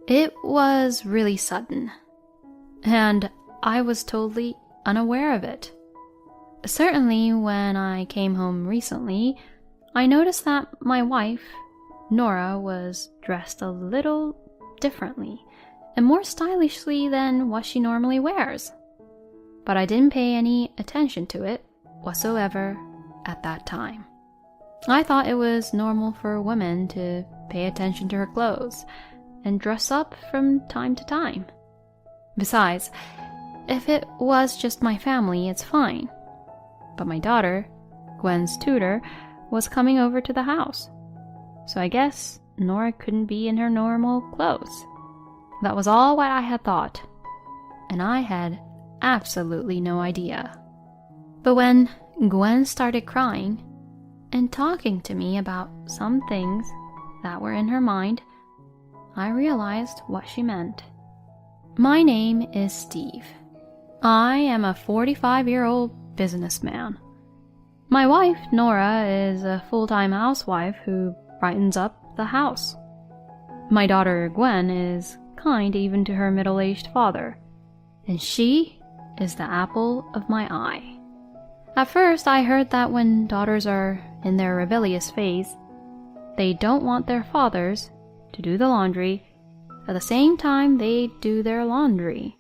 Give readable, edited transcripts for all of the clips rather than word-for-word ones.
It was really sudden, and I was totally unaware of it. Certainly, when I came home recently, I noticed that my wife, Nora, was dressed a little differently and more stylishly than what she normally wears. But I didn't pay any attention to it whatsoever at that time. I thought it was normal for women to pay attention to her clothes and dress up from time to time. Besides, if it was just my family, it's fine. But my daughter, Gwen's tutor, was coming over to the house. So I guess Nora couldn't be in her normal clothes. That was all what I had thought, and I had absolutely no idea. But when Gwen started crying and talking to me about some things that were in her mind, I realized what she meant. My name is Steve. I am a 45-year-old businessman. My wife, Nora, is a full-time housewife who brightens up the house. My daughter, Gwen, is kind even to her middle-aged father, and she is the apple of my eye. At first, I heard that when daughters are in their rebellious phase, they don't want their fathers to do the laundry at the same time they do their laundry,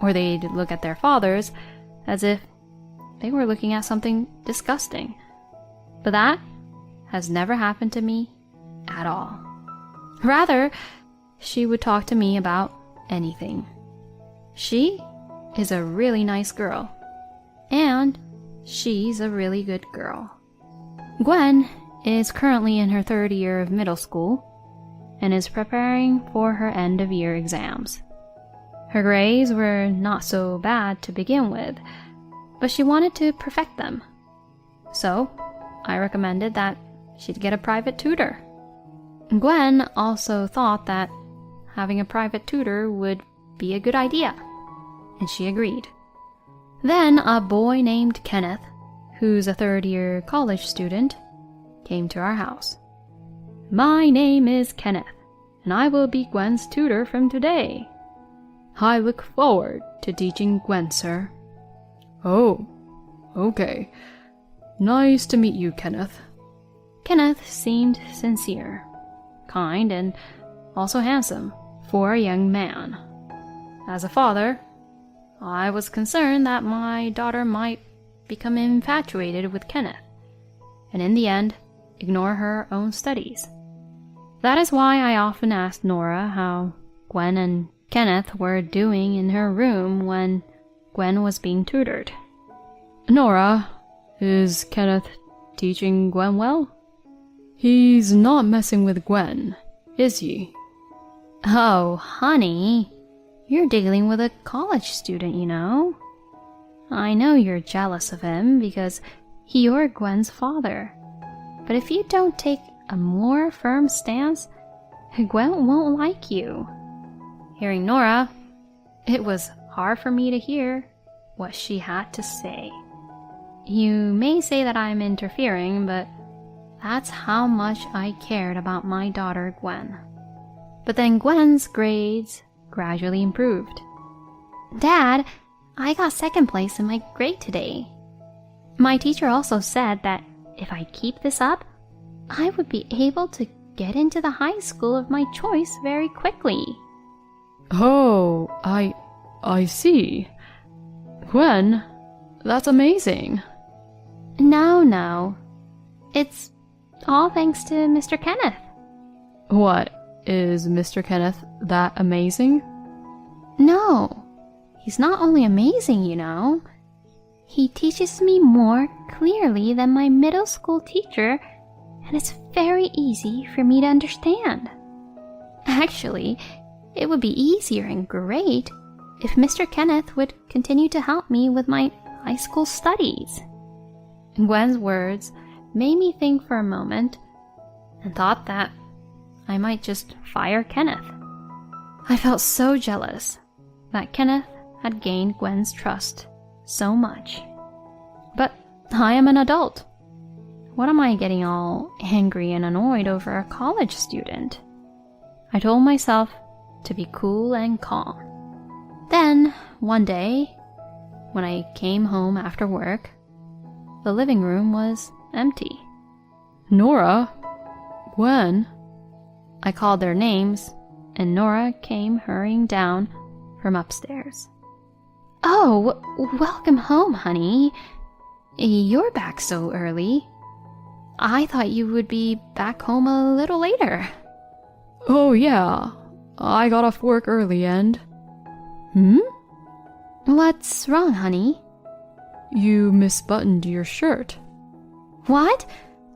or they'd look at their fathers as if they were looking at something disgusting. But that has never happened to me at all. Rather, she would talk to me about anything. She is a really nice girl, and she's a really good girl. Gwen is currently in her third year of middle school and is preparing for her end-of-year exams. Her grades were not so bad to begin with, but she wanted to perfect them. So I recommended that she'd get a private tutor. Gwen also thought that having a private tutor would be a good idea, and she agreed. Then a boy named Kenneth, who's a third-year college student, came to our house. "My name is Kenneth, and I will be Gwen's tutor from today. I look forward to teaching Gwen, sir." "Oh, okay. Nice to meet you, Kenneth." Kenneth seemed sincere, kind, and also handsome for a young man. As a father, I was concerned that my daughter might become infatuated with Kenneth, and in the end, ignore her own studies. That is why I often asked Nora how Gwen and Kenneth were doing in her room when Gwen was being tutored. "Nora, is Kenneth teaching Gwen well? He's not messing with Gwen, is he?" "Oh, honey, you're dealing with a college student, you know. I know you're jealous of him because you're Gwen's father. But if you don't take a more firm stance, Gwen won't like you." Hearing Nora, it was hard for me to hear what she had to say. You may say that I'm interfering, but that's how much I cared about my daughter Gwen. But then Gwen's grades gradually improved. "Dad, I got second place in my grade today. My teacher also said that if I keep this up, I would be able to get into the high school of my choice very quickly." "Oh, I see. Gwen, that's amazing." No. It's all thanks to Mr. Kenneth." "What, is Mr. Kenneth that amazing?" "No, he's not only amazing, you know. He teaches me more clearly than my middle school teacher, and it's very easy for me to understand. Actually, it would be easier and great if Mr. Kenneth would continue to help me with my high school studies." Gwen's words made me think for a moment and thought that I might just fire Kenneth. I felt so jealous that Kenneth had gained Gwen's trust so much. But I am an adult. What am I getting all angry and annoyed over a college student? I told myself to be cool and calm. Then, one day, when I came home after work, the living room was empty. Nora? Gwen? I called their names, and Nora came hurrying down from upstairs. Oh, welcome home, honey. You're back so early. I thought you would be back home a little later. Oh yeah, I got off work early and... What's wrong, honey? You misbuttoned your shirt. What?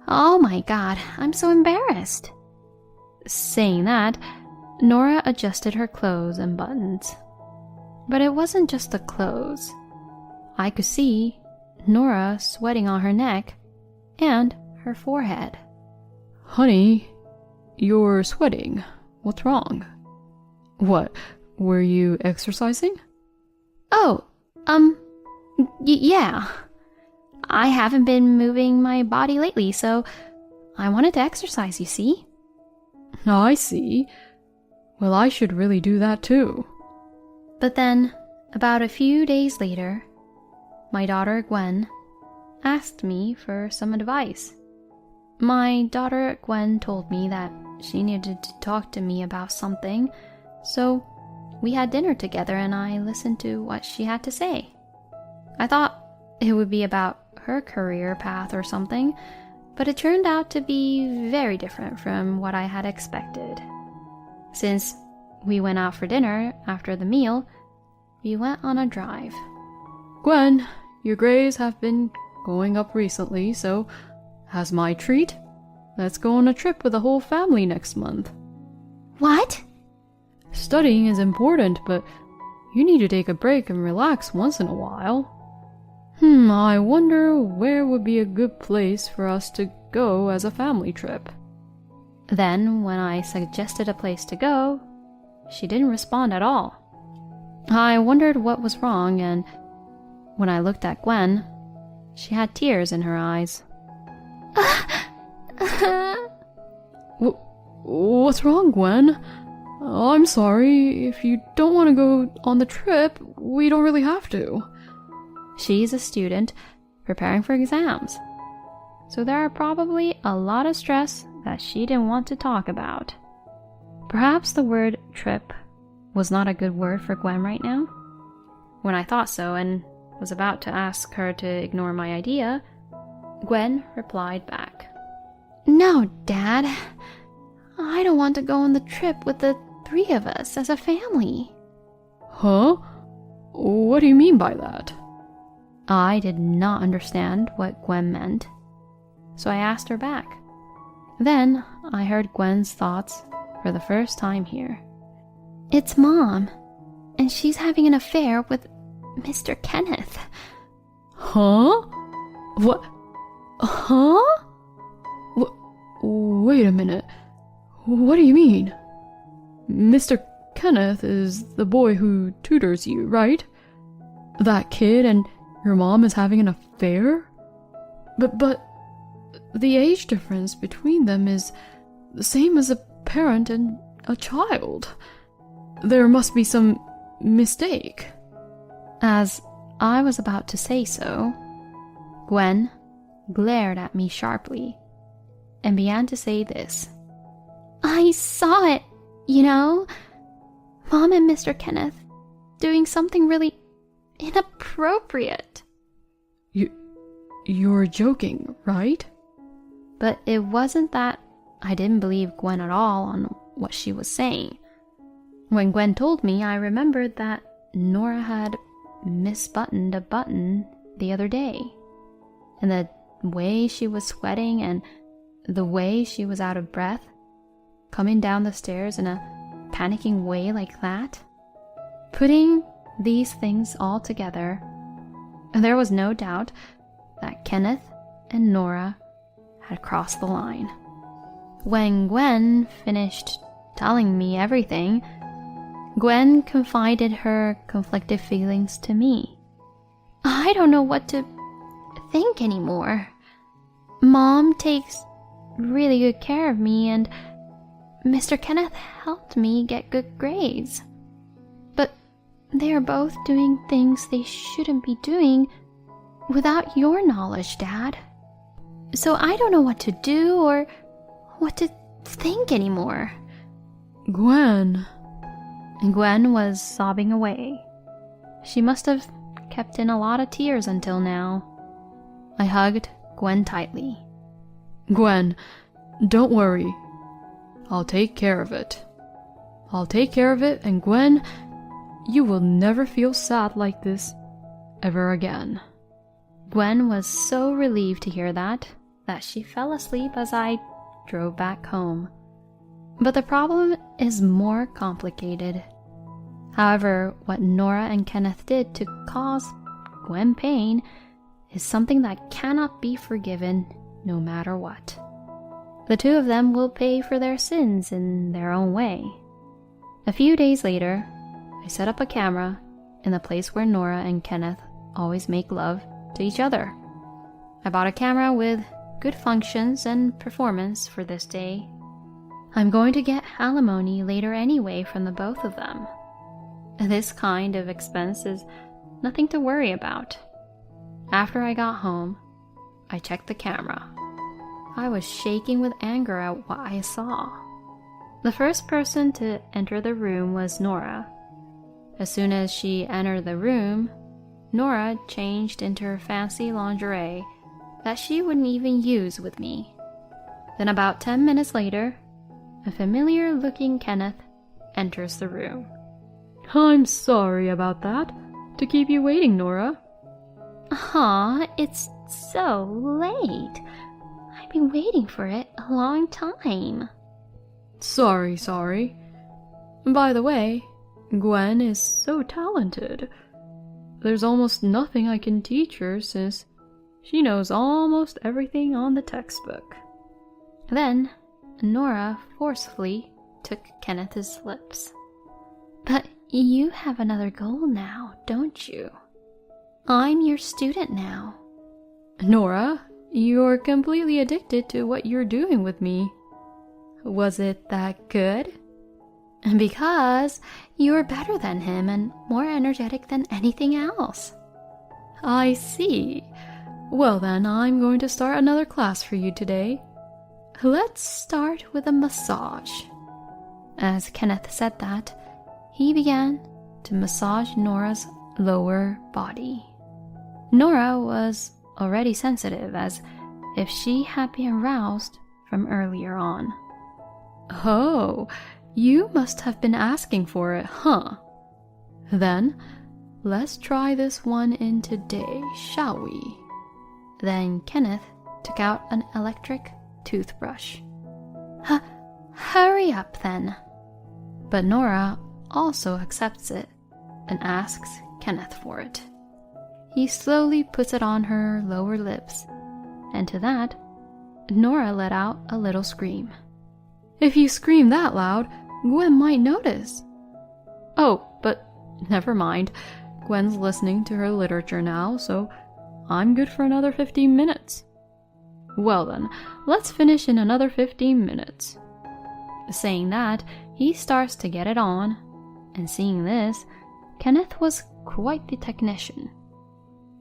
Oh my god, I'm so embarrassed. Saying that, Nora adjusted her clothes and buttons. But it wasn't just the clothes. I could see Nora sweating on her neck and her forehead. Honey, you're sweating. What's wrong? What, were you exercising? Oh, yeah. I haven't been moving my body lately, so I wanted to exercise, you see? I see. Well, I should really do that too. But then, about a few days later, my daughter Gwen asked me for some advice. My daughter Gwen told me that she needed to talk to me about something, so we had dinner together and I listened to what she had to say. I thought it would be about her career path or something, but it turned out to be very different from what I had expected. Since we went out for dinner after the meal, we went on a drive. Gwen, your grades have been going up recently, so as my treat, let's go on a trip with the whole family next month. What? Studying is important, but you need to take a break and relax once in a while. I wonder where would be a good place for us to go as a family trip. Then, when I suggested a place to go, she didn't respond at all. I wondered what was wrong, and when I looked at Gwen, she had tears in her eyes. What's wrong, Gwen? I'm sorry. If you don't want to go on the trip, we don't really have to. She's a student preparing for exams, so there are probably a lot of stress that she didn't want to talk about. Perhaps the word trip was not a good word for Gwen right now. When I thought so and was about to ask her to ignore my idea, Gwen replied back. No, Dad. I don't want to go on the trip with the three of us as a family. Huh? What do you mean by that? I did not understand what Gwen meant, so I asked her back. Then I heard Gwen's thoughts for the first time here. It's Mom, and she's having an affair with Mr. Kenneth. Huh? What? Huh? Wait a minute. What do you mean? Mr. Kenneth is the boy who tutors you, right? That kid and your mom is having an affair? But the age difference between them is the same as a parent and a child. There must be some mistake. As I was about to say so, Gwen glared at me sharply and began to say this. I saw it, you know. Mom and Mr. Kenneth doing something really inappropriate. You're joking, right? But it wasn't that I didn't believe Gwen at all on what she was saying. When Gwen told me, I remembered that Nora had misbuttoned a button the other day. And the way she was sweating and the way she was out of breath, coming down the stairs in a panicking way like that. Putting these things all together, there was no doubt that Kenneth and Nora had crossed the line. When Gwen finished telling me everything, Gwen confided her conflicted feelings to me. I don't know what to think anymore. Mom takes really good care of me, and Mr. Kenneth helped me get good grades. But they are both doing things they shouldn't be doing without your knowledge, Dad. So I don't know what to do or what to think anymore. Gwen. Gwen was sobbing away. She must have kept in a lot of tears until now. I hugged Gwen tightly. Gwen, don't worry. I'll take care of it. I'll take care of it, and Gwen, you will never feel sad like this ever again. Gwen was so relieved to hear that she fell asleep as I drove back home. But the problem is more complicated. However, what Nora and Kenneth did to cause Gwen pain is something that cannot be forgiven no matter what. The two of them will pay for their sins in their own way. A few days later, I set up a camera in the place where Nora and Kenneth always make love to each other. I bought a camera with good functions and performance for this day. I'm going to get alimony later anyway from the both of them. This kind of expense is nothing to worry about. After I got home, I checked the camera. I was shaking with anger at what I saw. The first person to enter the room was Nora. As soon as she entered the room, Nora changed into her fancy lingerie that she wouldn't even use with me. Then about 10 minutes later, a familiar-looking Kenneth enters the room. I'm sorry about that. To keep you waiting, Nora. Aw, it's so late. I've been waiting for it a long time. Sorry. By the way, Gwen is so talented. There's almost nothing I can teach her since she knows almost everything on the textbook. Then, Nora forcefully took Kenneth's lips. But you have another goal now, don't you? I'm your student now. Nora, you're completely addicted to what you're doing with me. Was it that good? Because you're better than him and more energetic than anything else. I see. Well then, I'm going to start another class for you today. Let's start with a massage. As Kenneth said that, he began to massage Nora's lower body. Nora was already sensitive, as if she had been aroused from earlier on. Oh, you must have been asking for it, huh? Then, let's try this one in today, shall we? Then Kenneth took out an electric toothbrush. Hurry up then. But Nora also accepts it and asks Kenneth for it. He slowly puts it on her lower lips, and to that, Nora let out a little scream. If you scream that loud, Gwen might notice. Oh, but never mind. Gwen's listening to her literature now, so I'm good for another 15 minutes. Well then, let's finish in another 15 minutes. Saying that, he starts to get it on, and seeing this, Kenneth was quite the technician.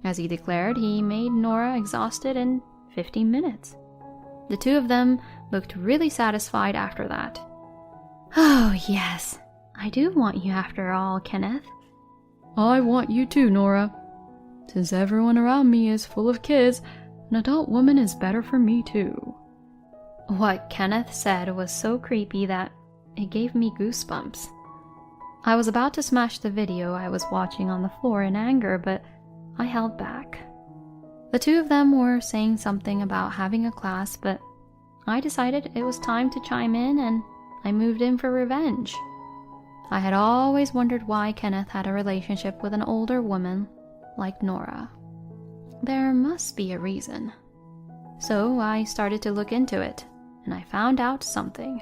As he declared, he made Nora exhausted in 15 minutes. The two of them looked really satisfied after that. Oh yes, I do want you after all, Kenneth. I want you too, Nora. Since everyone around me is full of kids, an adult woman is better for me too. What Kenneth said was so creepy that it gave me goosebumps. I was about to smash the video I was watching on the floor in anger, but I held back. The two of them were saying something about having a class, but I decided it was time to chime in, and I moved in for revenge. I had always wondered why Kenneth had a relationship with an older woman like Nora. There must be a reason. So I started to look into it, and I found out something.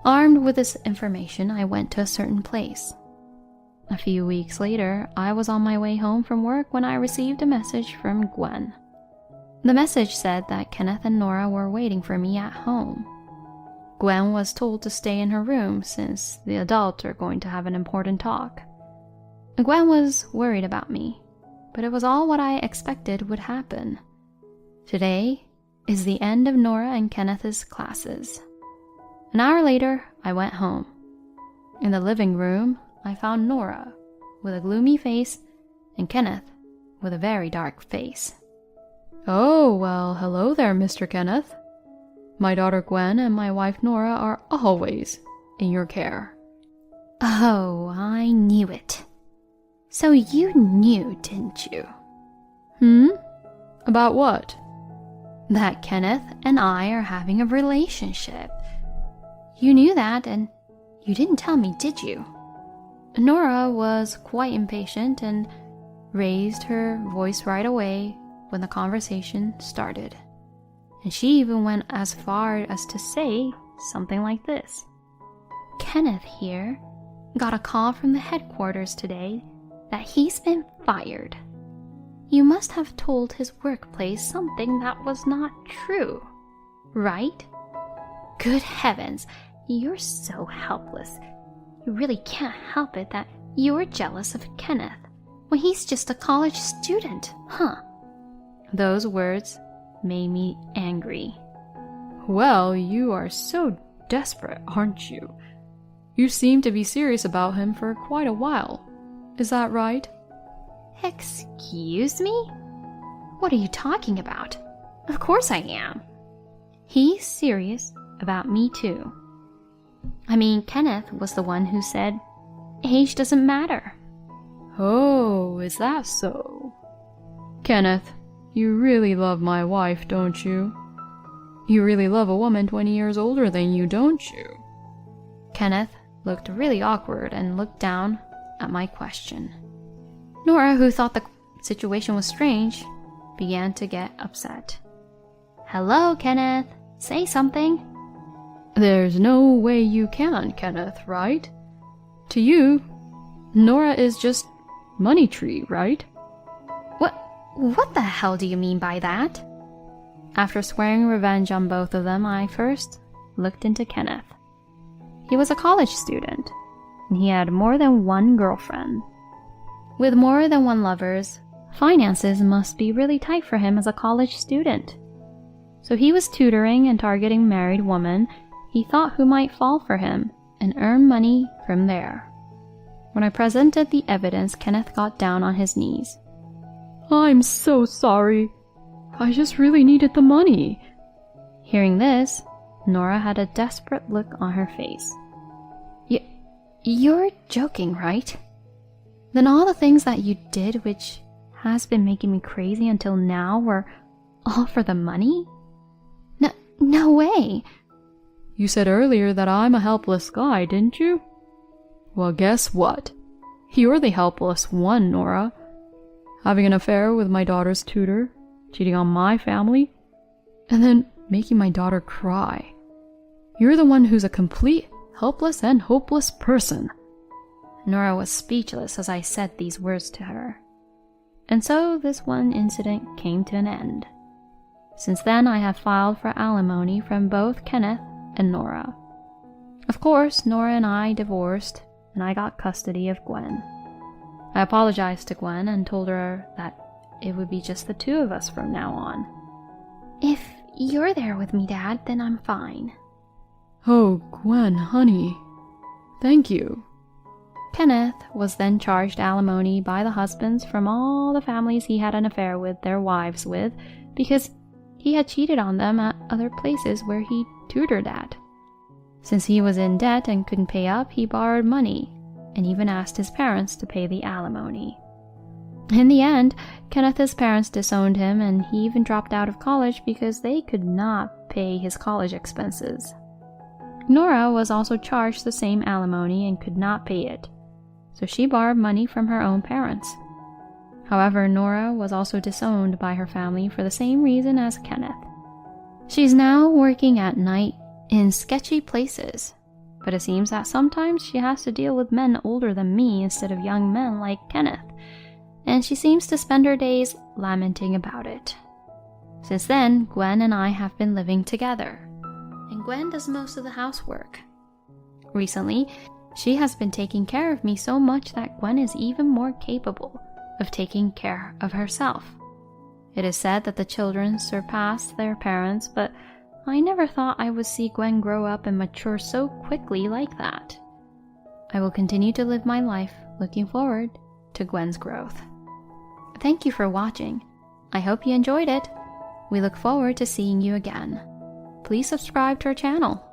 Armed with this information, I went to a certain place. A few weeks later, I was on my way home from work when I received a message from Gwen. The message said that Kenneth and Nora were waiting for me at home. Gwen was told to stay in her room since the adults are going to have an important talk. Gwen was worried about me, but it was all what I expected would happen. Today is the end of Nora and Kenneth's classes. An hour later, I went home. In the living room, I found Nora with a gloomy face and Kenneth with a very dark face. Oh, well, hello there, Mr. Kenneth. My daughter Gwen and my wife Nora are always in your care. Oh, I knew it. So you knew, didn't you? About what? That Kenneth and I are having a relationship. You knew that, and you didn't tell me, did you? Nora was quite impatient and raised her voice right away when the conversation started. And she even went as far as to say something like this. Kenneth here got a call from the headquarters today that he's been fired. You must have told his workplace something that was not true, right? Good heavens, you're so helpless. You really can't help it that you're jealous of Kenneth when he's just a college student, huh? Those words made me angry. Well, you are so desperate, aren't you? You seem to be serious about him for quite a while. Is that right? Excuse me? What are you talking about? Of course I am. He's serious about me too. I mean, Kenneth was the one who said, age doesn't matter. Oh, is that so? Kenneth, you really love my wife, don't you? You really love a woman 20 years older than you, don't you? Kenneth looked really awkward and looked down at my question. Nora, who thought the situation was strange, began to get upset. Hello, Kenneth. Say something. There's no way you can, Kenneth, right? To you, Nora is just money tree, right? What the hell do you mean by that? After swearing revenge on both of them, I first looked into Kenneth. He was a college student, and he had more than one girlfriend. With more than one lovers, finances must be really tight for him as a college student. So he was tutoring and targeting married women he thought who might fall for him and earn money from there. When I presented the evidence, Kenneth got down on his knees. I'm so sorry. I just really needed the money. Hearing this, Nora had a desperate look on her face. You're joking, right? Then all the things that you did, which has been making me crazy until now, were all for the money? No way. You said earlier that I'm a helpless guy, didn't you? Well, guess what? You're the helpless one, Nora. Having an affair with my daughter's tutor, cheating on my family, and then making my daughter cry. You're the one who's a complete, helpless and hopeless person. Nora was speechless as I said these words to her. And so this one incident came to an end. Since then, I have filed for alimony from both Kenneth and Nora. Of course, Nora and I divorced, and I got custody of Gwen. I apologized to Gwen and told her that it would be just the two of us from now on. If you're there with me, Dad, then I'm fine. Oh, Gwen, honey. Thank you. Kenneth was then charged alimony by the husbands from all the families he had an affair with their wives with, because he had cheated on them at other places where he tutored at. Since he was in debt and couldn't pay up, he borrowed money and even asked his parents to pay the alimony. In the end, Kenneth's parents disowned him, and he even dropped out of college because they could not pay his college expenses. Nora was also charged the same alimony and could not pay it, so she borrowed money from her own parents. However, Nora was also disowned by her family for the same reason as Kenneth. She's now working at night in sketchy places, but it seems that sometimes she has to deal with men older than me instead of young men like Kenneth, and she seems to spend her days lamenting about it. Since then, Gwen and I have been living together, and Gwen does most of the housework. Recently, she has been taking care of me so much that Gwen is even more capable of taking care of herself. It is said that the children surpass their parents, but I never thought I would see Gwen grow up and mature so quickly like that. I will continue to live my life looking forward to Gwen's growth. Thank you for watching. I hope you enjoyed it. We look forward to seeing you again. Please subscribe to our channel.